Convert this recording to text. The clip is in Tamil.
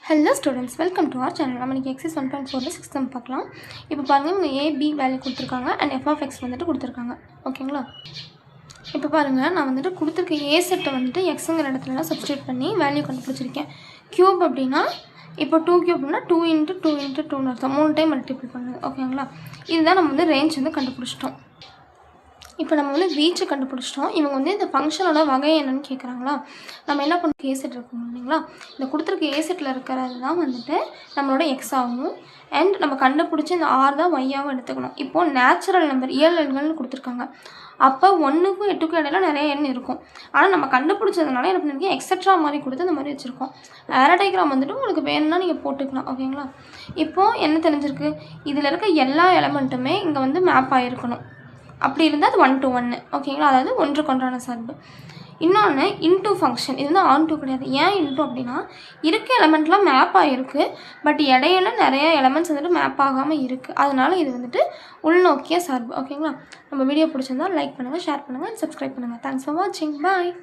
Hello students, welcome to our channel. நம்ம இன்னைக்கு exercise 1.4 6th sum பார்க்கலாம். இப்போ பாருங்க இங்க a b வேல்யூ கொடுத்திருக்காங்க and f of x வந்துட்டு கொடுத்திருக்காங்க. ஓகேங்களா? இப்போ பாருங்க நான் வந்துட்டு கொடுத்திருக்க a செட் வந்துட்டு xங்கற இடத்துல சப்ஸ்டிட்யூட் பண்ணி வேல்யூ கண்டுபிடிச்சிருக்கேன். கியூப் அப்படினா இப்போ 2 கியூப்னா 2 * 2 * 2 ன்னு அர்த்தம். 3 டைம் மல்டிப்ளை பண்ணுது. ஓகேங்களா? இதுதான் நம்ம வந்து ரேஞ்ச் வந்து கண்டுபிடிச்சிட்டோம். இப்போ நம்ம வந்து ரீச் கண்டுபிடிச்சிட்டோம். இவங்க வந்து இந்த ஃபங்க்ஷனோட வகை என்னன்னு கேட்குறாங்களா? நம்ம என்ன பண்ணோம், ஏ செட் இருக்கும் இல்லைங்களா? இந்த கொடுத்துருக்க ஏ செட்டில் இருக்கிறது தான் வந்துட்டு நம்மளோட எக்ஸ் ஆகும். அண்ட் நம்ம கண்டுபிடிச்சி இந்த ஆர் தான் ஒய்யாகவும் எடுத்துக்கணும். இப்போது நேச்சுரல் நம்பர் இயல் எண்கள்னு கொடுத்துருக்காங்க. அப்போ 1க்கும் 8க்கும் இடையில நிறைய எண் இருக்கும். ஆனால் நம்ம கண்டுபிடிச்சதுனால என்ன பண்ணியிருக்கேன், எக்ஸட்ரா மாதிரி கொடுத்து இந்த மாதிரி வச்சுருக்கோம். டயக்ராம் வந்துட்டு உங்களுக்கு வேணும்னா நீங்கள் போட்டுக்கலாம். ஓகேங்களா? இப்போது என்ன தெரிஞ்சிருக்கு, இதில் இருக்க எல்லா எலமெண்ட்டுமே இங்கே வந்து மேப் ஆகிருக்கணும். அப்படி இருந்தால் அது 1 to 1. ஓகேங்களா? அதாவது ஒன்றுக்கு ஒன்றான சார்பு. இன்னொன்று இன்டூ ஃபங்க்ஷன். இது வந்து ஆன் டூ கிடையாது. ஏன் இன்டூ அப்படின்னா இருக்க எலமெண்ட்லாம் மேப் ஆகிருக்கு, பட் இடையில நிறைய எலமெண்ட்ஸ் வந்துட்டு மேப் ஆகாமல் இருக்குது. அதனால் இது வந்துட்டு உள்நோக்கிய சார்பு. ஓகேங்களா? நம்ம வீடியோ பிடிச்சிருந்தா லைக் பண்ணுங்கள், ஷேர் பண்ணுங்கள், சப்ஸ்கிரைப் பண்ணுங்கள். தேங்க்ஸ் ஃபார் வாட்சிங். பாய்.